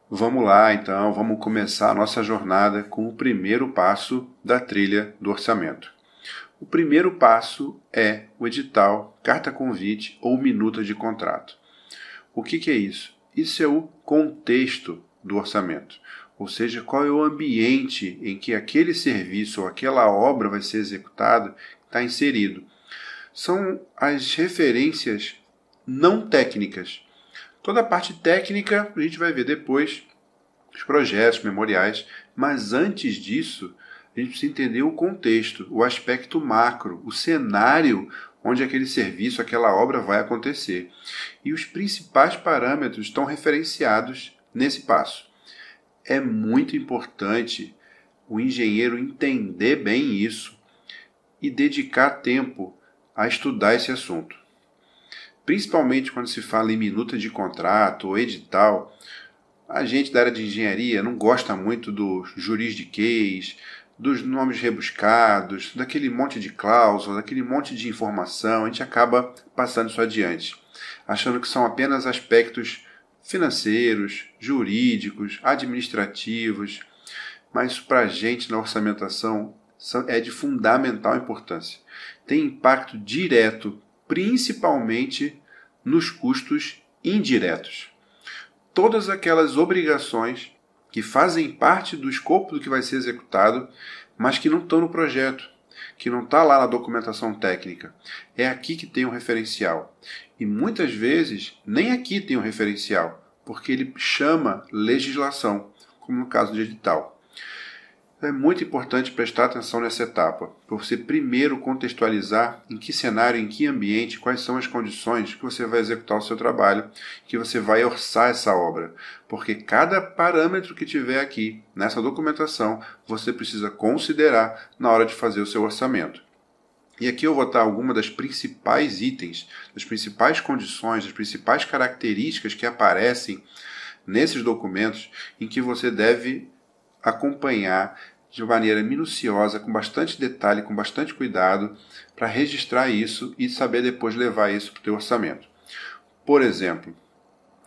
Vamos lá, então, vamos começar a nossa jornada com o primeiro passo da trilha do orçamento. O primeiro passo é o edital, carta convite ou minuta de contrato. O que é isso? Isso é o contexto do orçamento, ou seja, qual é o ambiente em que aquele serviço ou aquela obra vai ser executada, está inserido. São as referências não técnicas. Toda a parte técnica a gente vai ver depois, os projetos, memoriais, mas antes disso, a gente precisa entender o contexto, o aspecto macro, o cenário onde aquele serviço, aquela obra vai acontecer. E os principais parâmetros estão referenciados nesse passo. É muito importante o engenheiro entender bem isso e dedicar tempo a estudar esse assunto. Principalmente quando se fala em minuta de contrato ou edital, a gente da área de engenharia não gosta muito do juridiquês, dos nomes rebuscados, daquele monte de cláusula, daquele monte de informação. A gente acaba passando isso adiante, achando que são apenas aspectos financeiros, jurídicos, administrativos, mas para a gente na orçamentação é de fundamental importância. Tem impacto direto, principalmente nos custos indiretos. Todas aquelas obrigações que fazem parte do escopo do que vai ser executado, mas que não estão no projeto, que não está lá na documentação técnica. É aqui que tem um referencial. E muitas vezes nem aqui tem um referencial, porque ele chama legislação, como no caso de edital. É muito importante prestar atenção nessa etapa, para você primeiro contextualizar em que cenário, em que ambiente, quais são as condições que você vai executar o seu trabalho, que você vai orçar essa obra. Porque cada parâmetro que tiver aqui nessa documentação, você precisa considerar na hora de fazer o seu orçamento. E aqui eu vou botar algumas das principais itens, das principais condições, das principais características que aparecem nesses documentos em que você deve acompanhar de maneira minuciosa, com bastante detalhe, com bastante cuidado, para registrar isso e saber depois levar isso para o teu orçamento. Por exemplo,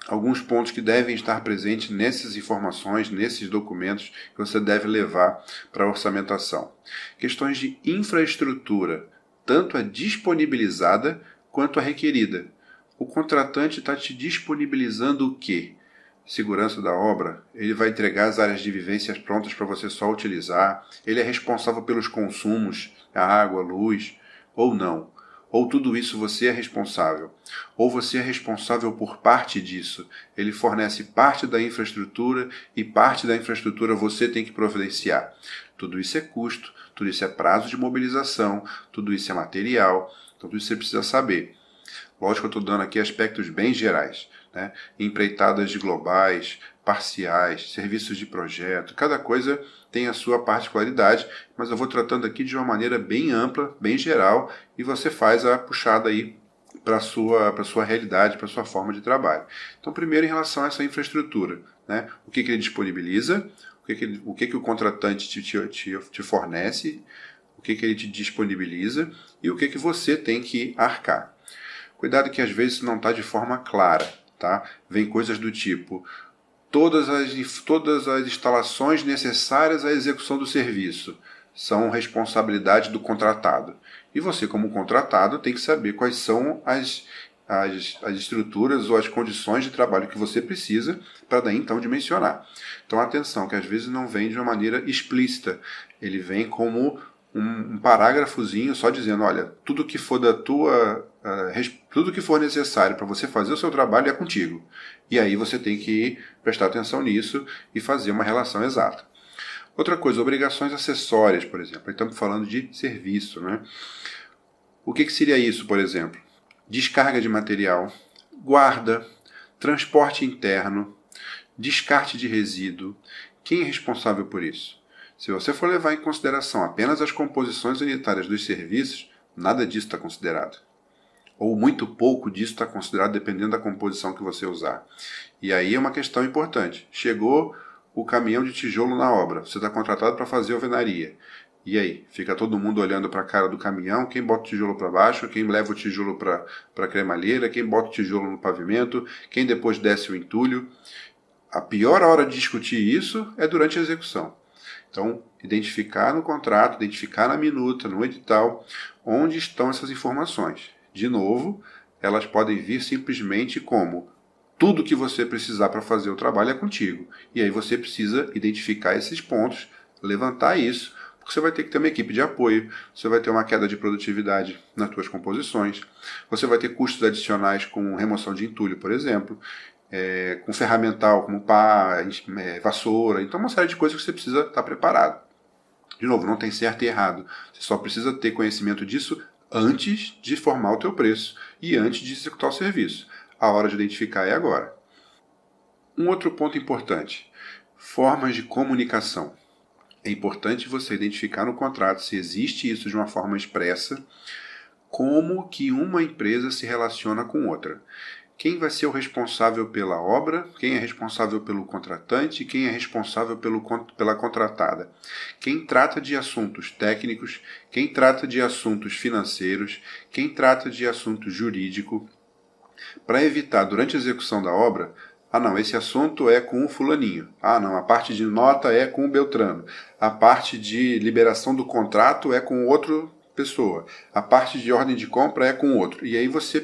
alguns pontos que devem estar presentes nessas informações, nesses documentos que você deve levar para a orçamentação. Questões de infraestrutura, tanto a disponibilizada quanto a requerida. O contratante está te disponibilizando o quê? Segurança da obra, ele vai entregar as áreas de vivência prontas para você só utilizar, ele é responsável pelos consumos, a água, a luz, ou não. Ou tudo isso você é responsável. Ou você é responsável por parte disso. Ele fornece parte da infraestrutura e parte da infraestrutura você tem que providenciar. Tudo isso é custo, tudo isso é prazo de mobilização, tudo isso é material, tudo isso você precisa saber. Lógico que eu estou dando aqui aspectos bem gerais, né? Empreitadas de globais, parciais, serviços de projeto, cada coisa tem a sua particularidade, mas eu vou tratando aqui de uma maneira bem ampla, bem geral, e você faz a puxada aí para a sua realidade, para a sua forma de trabalho. Então, primeiro em relação a essa infraestrutura, né? O que ele disponibiliza, o que o contratante te fornece, o que ele te disponibiliza e o que você tem que arcar. Cuidado que às vezes isso não está de forma clara, tá? Vem coisas do tipo, todas as instalações necessárias à execução do serviço são responsabilidade do contratado. E você, como contratado, tem que saber quais são as estruturas ou as condições de trabalho que você precisa para daí então dimensionar. Então atenção, que às vezes não vem de uma maneira explícita, ele vem como um parágrafozinho só dizendo, olha, tudo que for tudo que for necessário para você fazer o seu trabalho é contigo. E aí você tem que prestar atenção nisso e fazer uma relação exata. Outra coisa, obrigações acessórias, por exemplo. Aí estamos falando de serviço, né? O que seria isso, por exemplo? Descarga de material, guarda, transporte interno, descarte de resíduo. Quem é responsável por isso? Se você for levar em consideração apenas as composições unitárias dos serviços, nada disso está considerado. Ou muito pouco disso está considerado dependendo da composição que você usar. E aí é uma questão importante. Chegou o caminhão de tijolo na obra, você está contratado para fazer alvenaria. E aí? Fica todo mundo olhando para a cara do caminhão, quem bota o tijolo para baixo, quem leva o tijolo para a cremalheira, quem bota o tijolo no pavimento, quem depois desce o entulho. A pior hora de discutir isso é durante a execução. Então, identificar no contrato, identificar na minuta, no edital, onde estão essas informações. De novo, elas podem vir simplesmente como tudo que você precisar para fazer o trabalho é contigo. E aí você precisa identificar esses pontos, levantar isso, porque você vai ter que ter uma equipe de apoio, você vai ter uma queda de produtividade nas suas composições, você vai ter custos adicionais com remoção de entulho, por exemplo, com ferramental como pá, vassoura, então uma série de coisas que você precisa estar preparado. De novo, não tem certo e errado, você só precisa ter conhecimento disso antes de formar o teu preço e antes de executar o serviço. A hora de identificar é agora. Um outro ponto importante, formas de comunicação. É importante você identificar no contrato, se existe isso de uma forma expressa, como que uma empresa se relaciona com outra. Quem vai ser o responsável pela obra, quem é responsável pelo contratante, quem é responsável pela contratada. Quem trata de assuntos técnicos, quem trata de assuntos financeiros, quem trata de assunto jurídico, para evitar, durante a execução da obra, não, esse assunto é com o fulaninho. Não, a parte de nota é com o Beltrano. A parte de liberação do contrato é com outra pessoa. A parte de ordem de compra é com outro. E aí você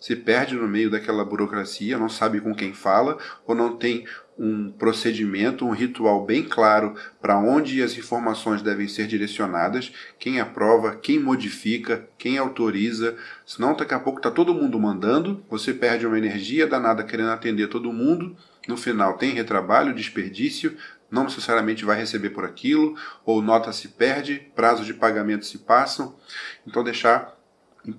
se perde no meio daquela burocracia, não sabe com quem fala, ou não tem um procedimento, um ritual bem claro para onde as informações devem ser direcionadas, quem aprova, quem modifica, quem autoriza, senão daqui a pouco está todo mundo mandando, você perde uma energia danada querendo atender todo mundo, no final tem retrabalho, desperdício, não necessariamente vai receber por aquilo, ou nota se perde, prazos de pagamento se passam, então deixar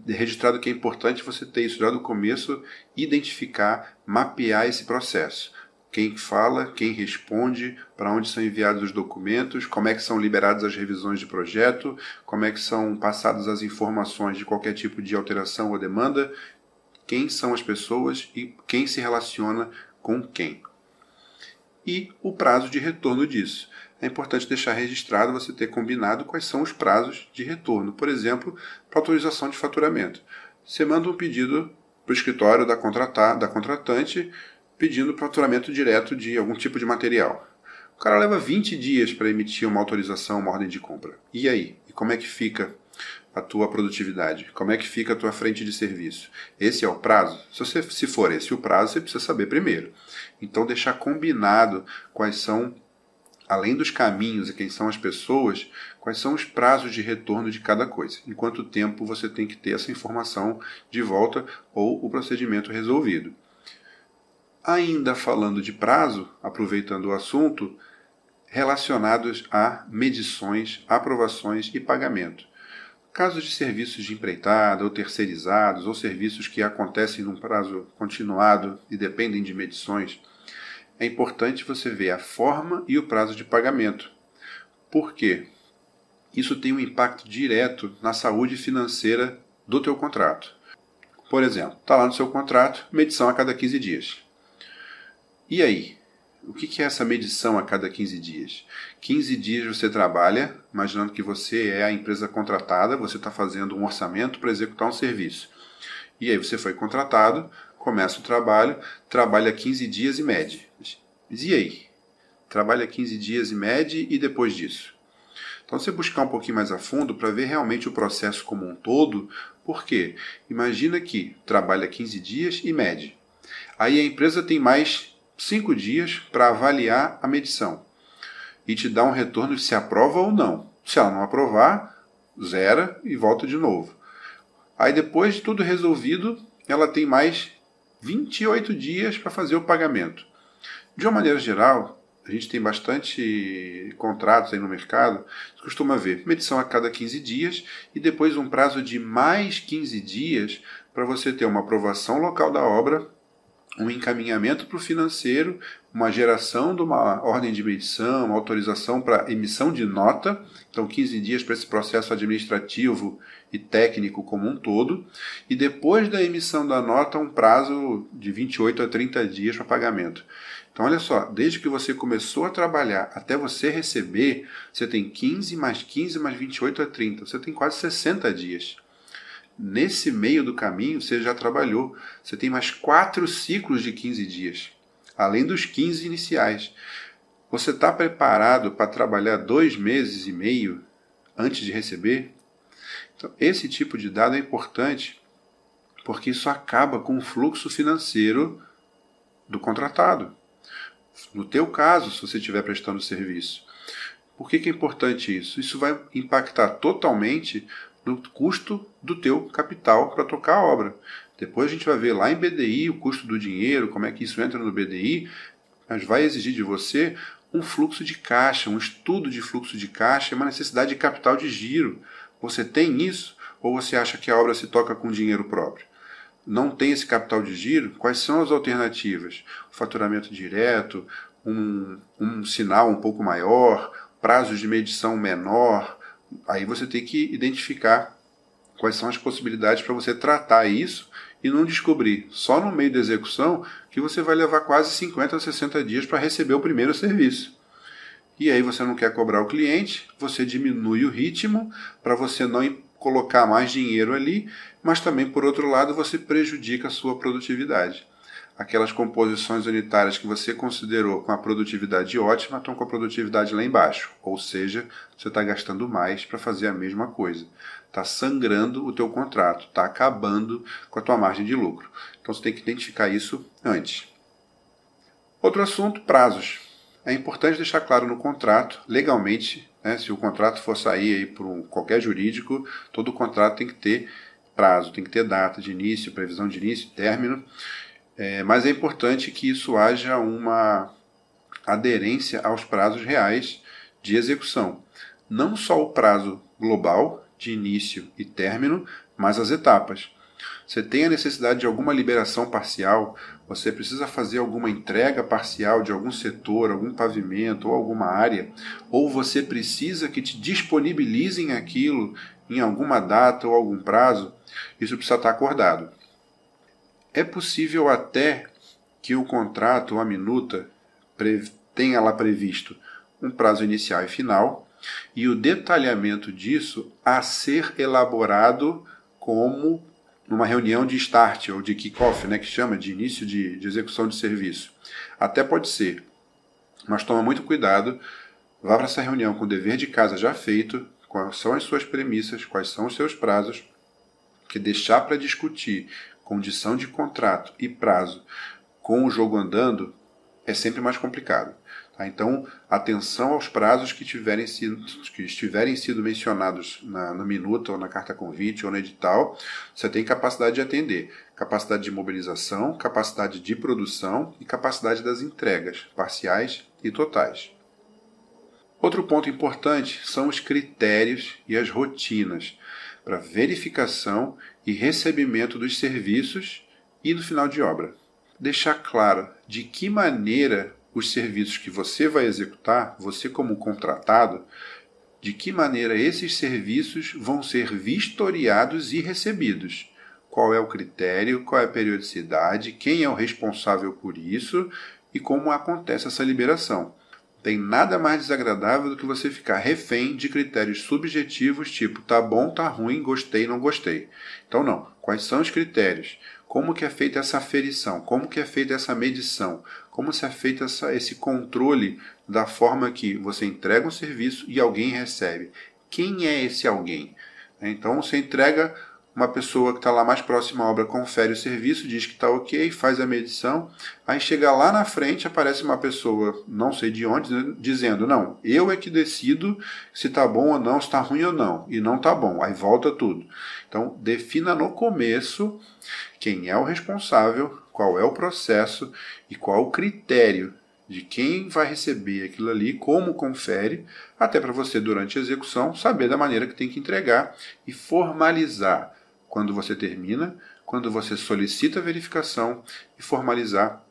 registrado que é importante você ter isso já do começo, identificar, mapear esse processo. Quem fala, quem responde, para onde são enviados os documentos, como é que são liberadas as revisões de projeto, como é que são passadas as informações de qualquer tipo de alteração ou demanda, quem são as pessoas e quem se relaciona com quem. E o prazo de retorno disso. É importante deixar registrado, você ter combinado quais são os prazos de retorno. Por exemplo, para autorização de faturamento. Você manda um pedido para o escritório da contratante pedindo faturamento direto de algum tipo de material. O cara leva 20 dias para emitir uma autorização, uma ordem de compra. E aí? E como é que fica a tua produtividade? Como é que fica a tua frente de serviço? Esse é o prazo? Se for esse o prazo, você precisa saber primeiro. Então, deixar combinado quais são, além dos caminhos e quem são as pessoas, quais são os prazos de retorno de cada coisa. Em quanto tempo você tem que ter essa informação de volta ou o procedimento resolvido. Ainda falando de prazo, aproveitando o assunto, relacionados a medições, aprovações e pagamento. Casos de serviços de empreitada, ou terceirizados, ou serviços que acontecem num prazo continuado e dependem de medições, é importante você ver a forma e o prazo de pagamento. Por quê? Isso tem um impacto direto na saúde financeira do teu contrato. Por exemplo, está lá no seu contrato, medição a cada 15 dias. E aí? O que é essa medição a cada 15 dias? 15 dias você trabalha, imaginando que você é a empresa contratada, você está fazendo um orçamento para executar um serviço. E aí você foi contratado, começa o trabalho, trabalha 15 dias e mede. E aí? Trabalha 15 dias e mede e depois disso? Então você buscar um pouquinho mais a fundo para ver realmente o processo como um todo. Por quê? Imagina que trabalha 15 dias e mede. Aí a empresa tem mais 5 dias para avaliar a medição e te dá um retorno de se aprova ou não. Se ela não aprovar, zera e volta de novo. Aí depois de tudo resolvido, ela tem mais 28 dias para fazer o pagamento. De uma maneira geral, a gente tem bastante contratos aí no mercado, você costuma ver medição a cada 15 dias e depois um prazo de mais 15 dias para você ter uma aprovação local da obra, um encaminhamento para o financeiro, uma geração de uma ordem de medição, uma autorização para emissão de nota, então 15 dias para esse processo administrativo e técnico como um todo, e depois da emissão da nota um prazo de 28 a 30 dias para pagamento. Então olha só, desde que você começou a trabalhar até você receber, você tem 15 mais 28 a 30, você tem quase 60 dias. Nesse meio do caminho, você já trabalhou. Você tem mais 4 ciclos de 15 dias. além dos 15 iniciais. Você está preparado para trabalhar 2 meses e meio antes de receber? Então, esse tipo de dado é importante porque isso acaba com o fluxo financeiro do contratado. No teu caso, se você estiver prestando serviço. Por que é importante isso? Isso vai impactar totalmente no custo do teu capital para tocar a obra. Depois a gente vai ver lá em BDI o custo do dinheiro, como é que isso entra no BDI, mas vai exigir de você um fluxo de caixa, um estudo de fluxo de caixa, uma necessidade de capital de giro. Você tem isso ou você acha que a obra se toca com dinheiro próprio? Não tem esse capital de giro? Quais são as alternativas? O faturamento direto, um sinal um pouco maior, prazos de medição menor. Aí você tem que identificar quais são as possibilidades para você tratar isso e não descobrir só no meio da execução que você vai levar quase 50 a 60 dias para receber o primeiro serviço. E aí você não quer cobrar o cliente, você diminui o ritmo para você não colocar mais dinheiro ali, mas também, por outro lado, você prejudica a sua produtividade. Aquelas composições unitárias que você considerou com a produtividade ótima estão com a produtividade lá embaixo. Ou seja, você está gastando mais para fazer a mesma coisa. Está sangrando o teu contrato, está acabando com a tua margem de lucro. Então você tem que identificar isso antes. Outro assunto, prazos. É importante deixar claro no contrato, legalmente, né, se o contrato for sair aí por qualquer jurídico, todo contrato tem que ter prazo, tem que ter data de início, previsão de início, término. Mas é importante que isso haja uma aderência aos prazos reais de execução. Não só o prazo global de início e término, mas as etapas. Você tem a necessidade de alguma liberação parcial, você precisa fazer alguma entrega parcial de algum setor, algum pavimento ou alguma área, ou você precisa que te disponibilizem aquilo em alguma data ou algum prazo, isso precisa estar acordado. É possível até que o contrato ou a minuta tenha lá previsto um prazo inicial e final, e o detalhamento disso a ser elaborado como numa reunião de start ou de kick-off, né, que chama de início de execução de serviço. Até pode ser, mas toma muito cuidado, vá para essa reunião com o dever de casa já feito, quais são as suas premissas, quais são os seus prazos, que deixar para discutir condição de contrato e prazo com o jogo andando é sempre mais complicado. Tá? Então, atenção aos prazos que estiverem sido mencionados na minuta ou na carta convite ou no edital. Você tem capacidade de atender, capacidade de mobilização, capacidade de produção e capacidade das entregas parciais e totais. Outro ponto importante são os critérios e as rotinas para verificação e recebimento dos serviços e do final de obra. Deixar claro de que maneira os serviços que você vai executar, você como contratado, de que maneira esses serviços vão ser vistoriados e recebidos. Qual é o critério, qual é a periodicidade, quem é o responsável por isso e como acontece essa liberação. Tem nada mais desagradável do que você ficar refém de critérios subjetivos, tipo tá bom, tá ruim, gostei, não gostei. Então não. Quais são os critérios? Como que é feita essa aferição? Como que é feita essa medição? Como se é feito esse controle da forma que você entrega um serviço e alguém recebe? Quem é esse alguém? Então você entrega, uma pessoa que está lá mais próxima à obra confere o serviço, diz que está ok, faz a medição, aí chega lá na frente, aparece uma pessoa, não sei de onde, dizendo, não, eu é que decido se está bom ou não, se está ruim ou não, e não está bom, aí volta tudo. Então, defina no começo quem é o responsável, qual é o processo e qual o critério de quem vai receber aquilo ali, como confere, até para você, durante a execução, saber da maneira que tem que entregar e formalizar quando você termina, quando você solicita a verificação e formalizar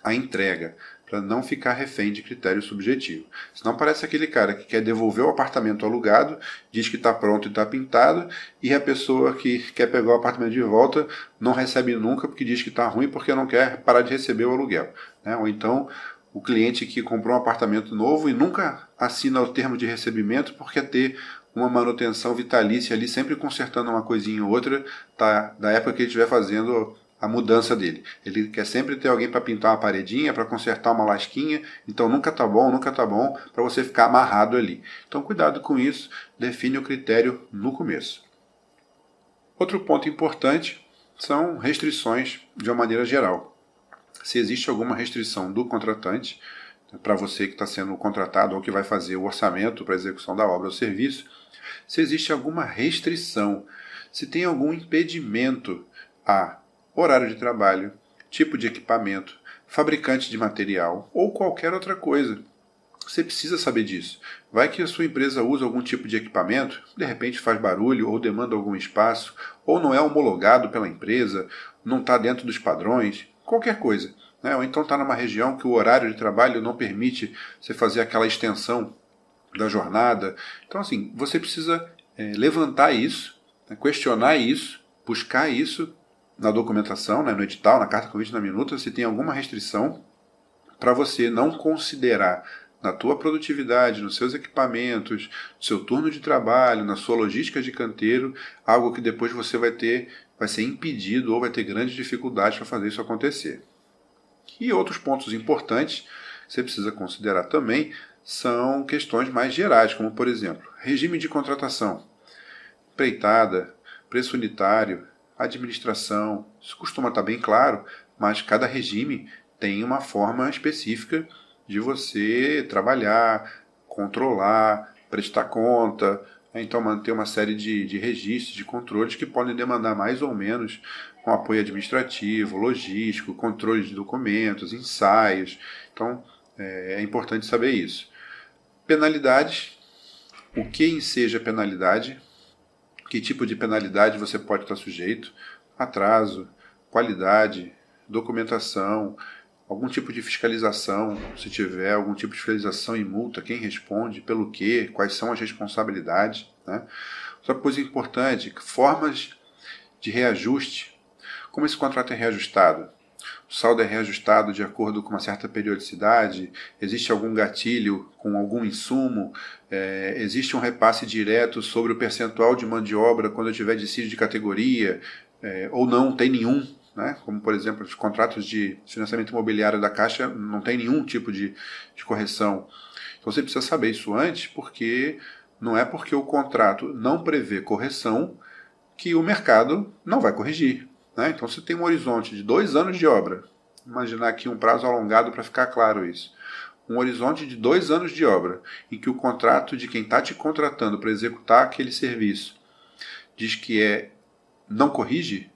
a entrega, para não ficar refém de critério subjetivo. Senão parece aquele cara que quer devolver o apartamento alugado, diz que está pronto e está pintado, e a pessoa que quer pegar o apartamento de volta não recebe nunca porque diz que está ruim porque não quer parar de receber o aluguel. Né? Ou então o cliente que comprou um apartamento novo e nunca assina o termo de recebimento porque quer ter uma manutenção vitalícia ali, sempre consertando uma coisinha ou outra, tá, da época que ele estiver fazendo a mudança dele. Ele quer sempre ter alguém para pintar uma paredinha, para consertar uma lasquinha, então nunca tá bom para você ficar amarrado ali. Então cuidado com isso, define o critério no começo. Outro ponto importante são restrições de uma maneira geral. Se existe alguma restrição do contratante, para você que está sendo contratado ou que vai fazer o orçamento para a execução da obra ou serviço, se existe alguma restrição, se tem algum impedimento a horário de trabalho, tipo de equipamento, fabricante de material ou qualquer outra coisa. Você precisa saber disso. Vai que a sua empresa usa algum tipo de equipamento, de repente faz barulho ou demanda algum espaço, ou não é homologado pela empresa, não está dentro dos padrões, qualquer coisa. Né? Ou então está numa região que o horário de trabalho não permite você fazer aquela extensão da jornada. Então, assim, você precisa levantar isso, questionar isso, buscar isso na documentação, né, no edital, na carta convite na minuta, se tem alguma restrição para você não considerar na tua produtividade, nos seus equipamentos, no seu turno de trabalho, na sua logística de canteiro, algo que depois você vai ser impedido ou vai ter grandes dificuldades para fazer isso acontecer. E outros pontos importantes que você precisa considerar também são questões mais gerais, como por exemplo, regime de contratação, empreitada, preço unitário, administração. Isso costuma estar bem claro, mas cada regime tem uma forma específica de você trabalhar, controlar, prestar conta, então manter uma série de registros, de controles que podem demandar mais ou menos com apoio administrativo, logístico, controle de documentos, ensaios. Então é importante saber isso. Penalidades, o que enseja penalidade, que tipo de penalidade você pode estar sujeito, atraso, qualidade, documentação, algum tipo de fiscalização, se tiver algum tipo de fiscalização e multa, quem responde, pelo quê, quais são as responsabilidades. Né? Outra coisa importante, formas de reajuste. Como esse contrato é reajustado? O saldo é reajustado de acordo com uma certa periodicidade? Existe algum gatilho com algum insumo? Existe um repasse direto sobre o percentual de mão de obra quando eu tiver dissídio de categoria? Ou não tem nenhum? Né? Como, por exemplo, os contratos de financiamento imobiliário da Caixa não tem nenhum tipo de correção. Então você precisa saber isso antes, porque não é porque o contrato não prevê correção que o mercado não vai corrigir. Né? Então você tem um horizonte de 2 anos de obra. Imaginar aqui um prazo alongado para ficar claro isso. Um horizonte de 2 anos de obra, em que o contrato de quem está te contratando para executar aquele serviço diz que não corrige.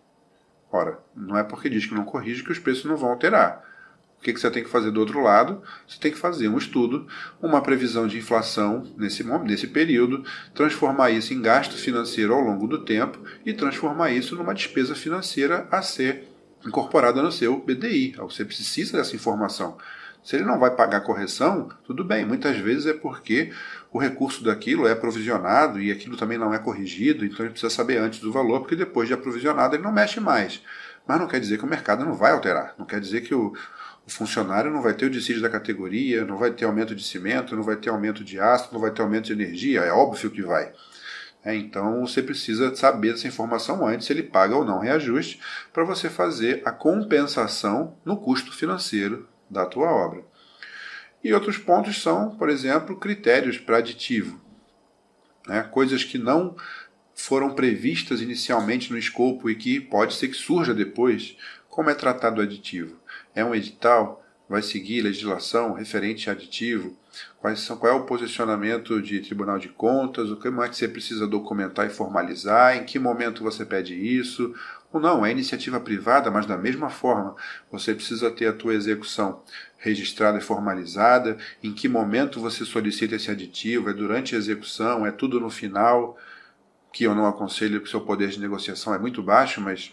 Ora, não é porque diz que não corrige que os preços não vão alterar. O que você tem que fazer do outro lado? Você tem que fazer um estudo, uma previsão de inflação nesse período, transformar isso em gasto financeiro ao longo do tempo e transformar isso numa despesa financeira a ser incorporada no seu BDI. Você precisa dessa informação. Se ele não vai pagar correção, tudo bem. Muitas vezes é porque o recurso daquilo é aprovisionado e aquilo também não é corrigido, então ele precisa saber antes do valor, porque depois de aprovisionado ele não mexe mais. Mas não quer dizer que o mercado não vai alterar. Não quer dizer que o funcionário não vai ter o dissídio da categoria, não vai ter aumento de cimento, não vai ter aumento de aço, não vai ter aumento de energia. É óbvio que vai. Então você precisa saber dessa informação antes, se ele paga ou não reajuste, para você fazer a compensação no custo financeiro da tua obra. E outros pontos são, por exemplo, critérios para aditivo. Coisas que não foram previstas inicialmente no escopo e que pode ser que surja depois. Como é tratado o aditivo? É um edital? Vai seguir legislação referente a aditivo? Qual é o posicionamento de Tribunal de Contas? O que mais que você precisa documentar e formalizar? Em que momento você pede isso? Ou não, é iniciativa privada, mas da mesma forma você precisa ter a tua execução registrada e formalizada. Em que momento você solicita esse aditivo? É durante a execução? É tudo no final? Que eu não aconselho, porque o seu poder de negociação é muito baixo, mas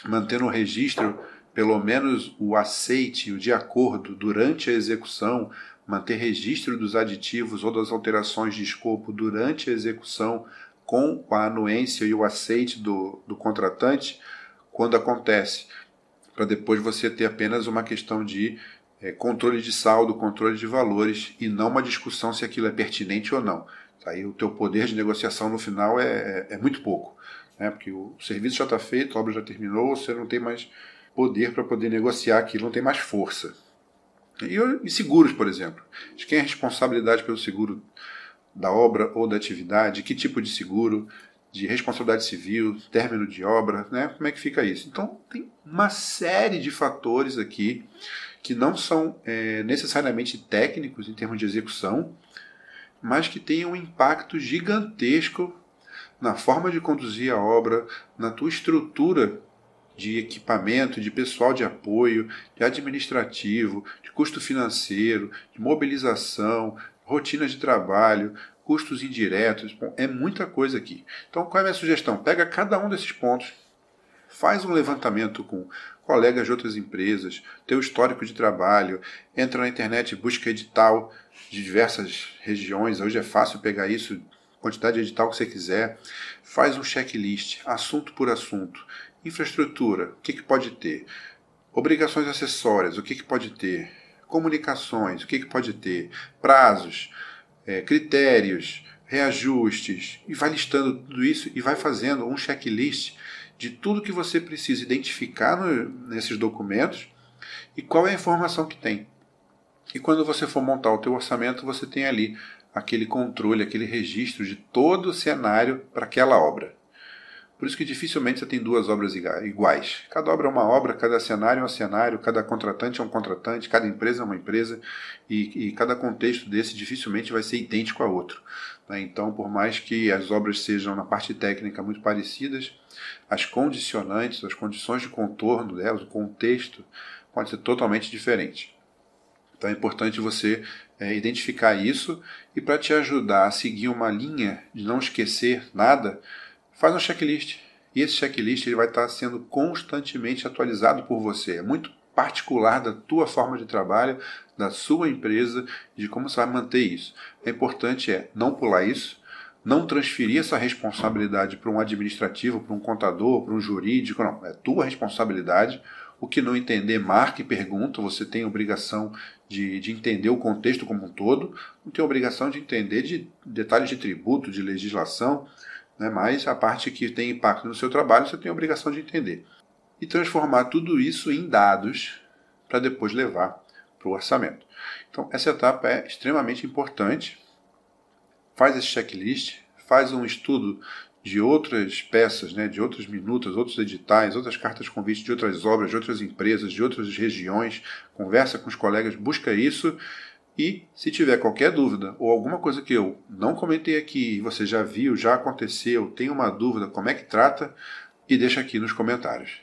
mantendo o registro, pelo menos o aceite, o de acordo durante a execução, manter registro dos aditivos ou das alterações de escopo durante a execução com a anuência e o aceite do contratante quando acontece, para depois você ter apenas uma questão de controle de saldo, controle de valores e não uma discussão se aquilo é pertinente ou não. Aí o teu poder de negociação no final é muito pouco, porque o serviço já está feito, a obra já terminou, você não tem mais poder para poder negociar aquilo, não tem mais força. E seguros, por exemplo. De quem é a responsabilidade pelo seguro da obra ou da atividade? Que tipo de seguro? De responsabilidade civil, término de obra, né? Como é que fica isso? Então, tem uma série de fatores aqui que não são necessariamente técnicos em termos de execução, mas que têm um impacto gigantesco na forma de conduzir a obra, na tua estrutura de equipamento, de pessoal de apoio, de administrativo, de custo financeiro, de mobilização, rotina de trabalho, custos indiretos. Bom, é muita coisa aqui. Então, qual é a minha sugestão? Pega cada um desses pontos, faz um levantamento com colegas de outras empresas, teu histórico de trabalho, entra na internet, busca edital de diversas regiões, hoje é fácil pegar isso, quantidade de edital que você quiser, faz um checklist, assunto por assunto, infraestrutura, o que pode ter, obrigações acessórias, o que pode ter, comunicações, o que pode ter, prazos, critérios, reajustes, e vai listando tudo isso e vai fazendo um checklist de tudo que você precisa identificar nesses documentos e qual é a informação que tem. E quando você for montar o teu orçamento, você tem ali aquele controle, aquele registro de todo o cenário para aquela obra. Por isso que dificilmente você tem duas obras iguais. Cada obra é uma obra, cada cenário é um cenário, cada contratante é um contratante, cada empresa é uma empresa e cada contexto desse dificilmente vai ser idêntico a outro. Então, por mais que as obras sejam na parte técnica muito parecidas, as condicionantes, as condições de contorno delas, o contexto pode ser totalmente diferente. Então é importante você identificar isso e para te ajudar a seguir uma linha de não esquecer nada, faz um checklist. E esse checklist ele vai estar sendo constantemente atualizado por você. É muito particular da tua forma de trabalho, da sua empresa, de como você vai manter isso. O importante é não pular isso, não transferir essa responsabilidade para um administrativo, para um contador, para um jurídico. Não, é tua responsabilidade. O que não entender, marque e pergunta. Você tem a obrigação de entender o contexto como um todo. Não tem a obrigação de entender de detalhes de tributo, de legislação, né? Mas a parte que tem impacto no seu trabalho, você tem a obrigação de entender. E transformar tudo isso em dados para depois levar para o orçamento. Então, essa etapa é extremamente importante. Faz esse checklist, faz um estudo de outras peças, né, de outras minutas, outros editais, outras cartas de convite de outras obras, de outras empresas, de outras regiões, conversa com os colegas, busca isso e se tiver qualquer dúvida ou alguma coisa que eu não comentei aqui, você já viu, já aconteceu, tem uma dúvida, como é que trata, e deixa aqui nos comentários.